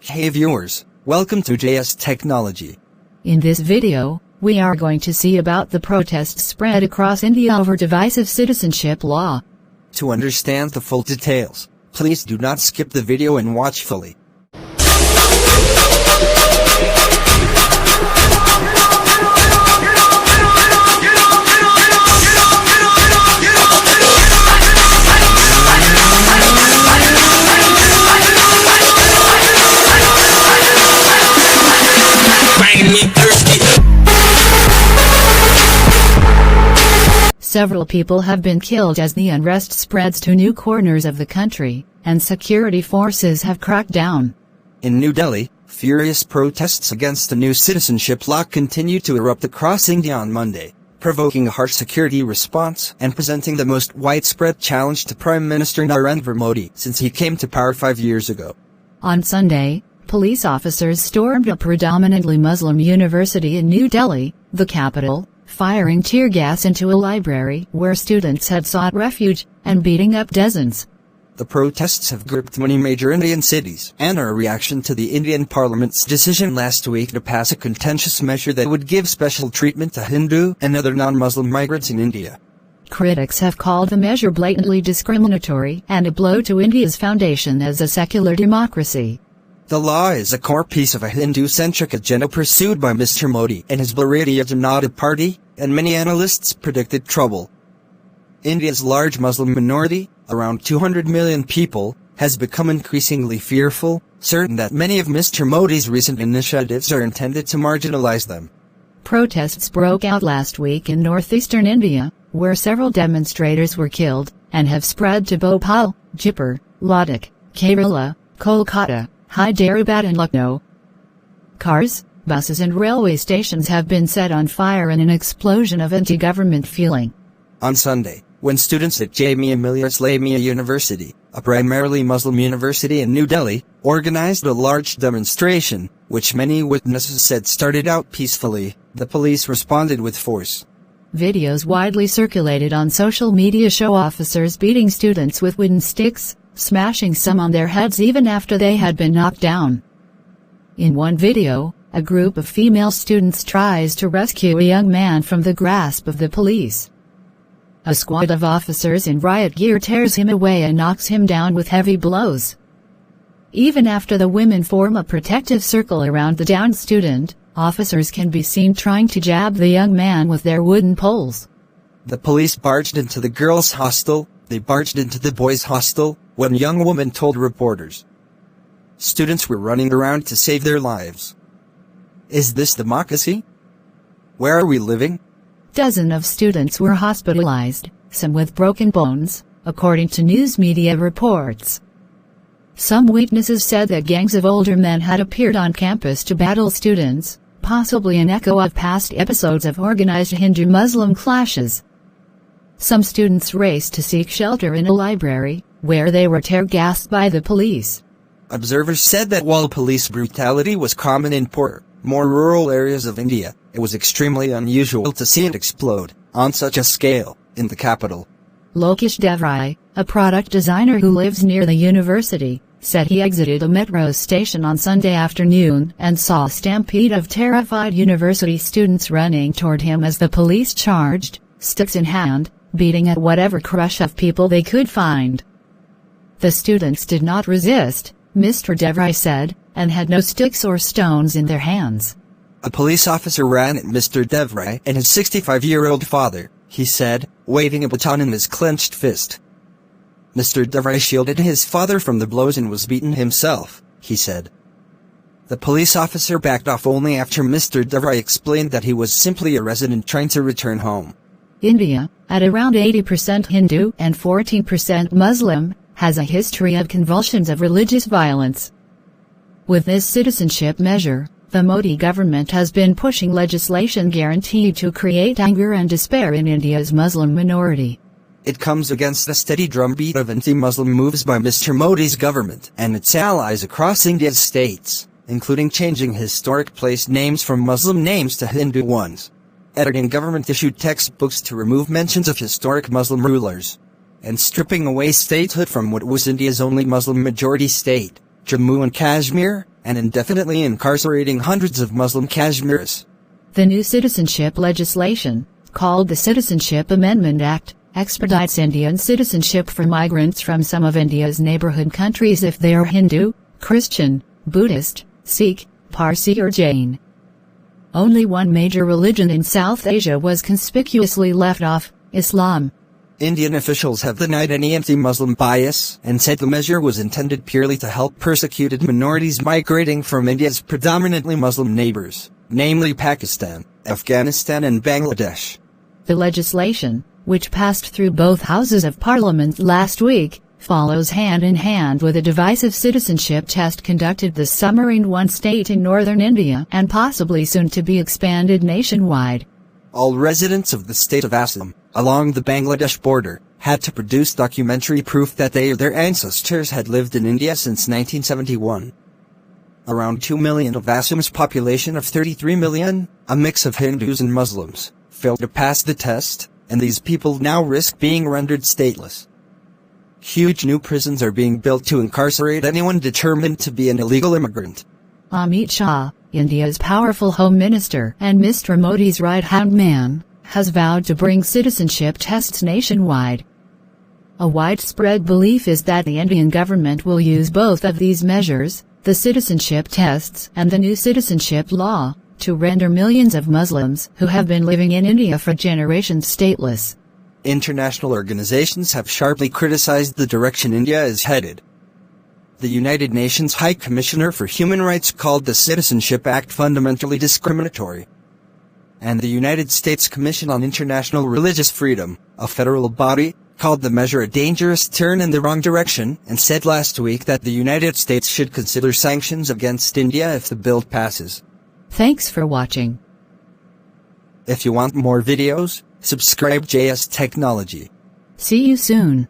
Hey viewers, welcome to JS Technology. In this video, we are going to see about the protests spread across India over divisive citizenship law. To understand the full details, please do not skip the video and watch fully. Several people have been killed as the unrest spreads to new corners of the country, and security forces have cracked down. In New Delhi, furious protests against the new citizenship law continue to erupt across India on Monday, provoking a harsh security response and presenting the most widespread challenge to Prime Minister Narendra Modi since he came to power 5 years ago. On Sunday, police officers stormed a predominantly Muslim university in New Delhi, the capital, firing tear gas into a library where students had sought refuge, and beating up dozens. The protests have gripped many major Indian cities and are a reaction to the Indian Parliament's decision last week to pass a contentious measure that would give special treatment to Hindu and other non-Muslim migrants in India. Critics have called the measure blatantly discriminatory and a blow to India's foundation as a secular democracy. The law is a core piece of a Hindu-centric agenda pursued by Mr. Modi and his Bharatiya Janata Party, and many analysts predicted trouble. India's large Muslim minority, around 200 million people, has become increasingly fearful, certain that many of Mr. Modi's recent initiatives are intended to marginalize them. Protests broke out last week in northeastern India, where several demonstrators were killed, and have spread to Bhopal, Jaipur, Ladakh, Kerala, Kolkata, Hyderabad and Lucknow. Cars, buses and railway stations have been set on fire in an explosion of anti-government feeling. On Sunday, when students at Jamia Millia Islamia University, a primarily Muslim university in New Delhi, organized a large demonstration, which many witnesses said started out peacefully, the police responded with force. Videos widely circulated on social media show officers beating students with wooden sticks, smashing some on their heads even after they had been knocked down. In one video, a group of female students tries to rescue a young man from the grasp of the police. A squad of officers in riot gear tears him away and knocks him down with heavy blows. Even after the women form a protective circle around the downed student, officers can be seen trying to jab the young man with their wooden poles. The police barged into the girls' hostel, they barged into the boys' hostel, one young woman told reporters. Students were running around to save their lives. Is this democracy? Where are we living? Dozens of students were hospitalized, some with broken bones, according to news media reports. Some witnesses said that gangs of older men had appeared on campus to battle students, possibly an echo of past episodes of organized Hindu-Muslim clashes. Some students raced to seek shelter in a library, where they were tear-gassed by the police. Observers said that while police brutality was common in poorer, more rural areas of India, it was extremely unusual to see it explode, on such a scale, in the capital. Lokesh Devrai, a product designer who lives near the university, said he exited a metro station on Sunday afternoon and saw a stampede of terrified university students running toward him as the police charged, sticks in hand, beating at whatever crush of people they could find. The students did not resist, Mr. Devrai said, and had no sticks or stones in their hands. A police officer ran at Mr. Devrai and his 65-year-old father, he said, waving a baton in his clenched fist. Mr. Devrai shielded his father from the blows and was beaten himself, he said. The police officer backed off only after Mr. Devrai explained that he was simply a resident trying to return home. India, at around 80% Hindu and 14% Muslim, has a history of convulsions of religious violence. With this citizenship measure, the Modi government has been pushing legislation guaranteed to create anger and despair in India's Muslim minority. It comes against the steady drumbeat of anti-Muslim moves by Mr. Modi's government and its allies across India's states, including changing historic place names from Muslim names to Hindu ones, editing government-issued textbooks to remove mentions of historic Muslim rulers, and stripping away statehood from what was India's only Muslim-majority state, Jammu and Kashmir, and indefinitely incarcerating hundreds of Muslim Kashmiris. The new citizenship legislation, called the Citizenship Amendment Act, expedites Indian citizenship for migrants from some of India's neighborhood countries if they are Hindu, Christian, Buddhist, Sikh, Parsi or Jain. Only one major religion in South Asia was conspicuously left off: Islam. Indian officials have denied any anti-Muslim bias and said the measure was intended purely to help persecuted minorities migrating from India's predominantly Muslim neighbors, namely Pakistan, Afghanistan and Bangladesh. The legislation, which passed through both houses of parliament last week, follows hand in hand with a divisive citizenship test conducted this summer in one state in northern India and possibly soon to be expanded nationwide. All residents of the state of Assam, along the Bangladesh border, had to produce documentary proof that they or their ancestors had lived in India since 1971. Around 2 million of Assam's population of 33 million, a mix of Hindus and Muslims, failed to pass the test, and these people now risk being rendered stateless. Huge new prisons are being built to incarcerate anyone determined to be an illegal immigrant. Amit Shah, India's powerful Home Minister and Mr. Modi's right-hand man, has vowed to bring citizenship tests nationwide. A widespread belief is that the Indian government will use both of these measures, the citizenship tests and the new citizenship law, to render millions of Muslims who have been living in India for generations stateless. International organizations have sharply criticized the direction India is headed. The United Nations High Commissioner for Human Rights called the Citizenship Act fundamentally discriminatory. And the United States Commission on International Religious Freedom, a federal body, called the measure a dangerous turn in the wrong direction and said last week that the United States should consider sanctions against India if the bill passes. Thanks for watching. If you want more videos, subscribe JS Technology. See you soon.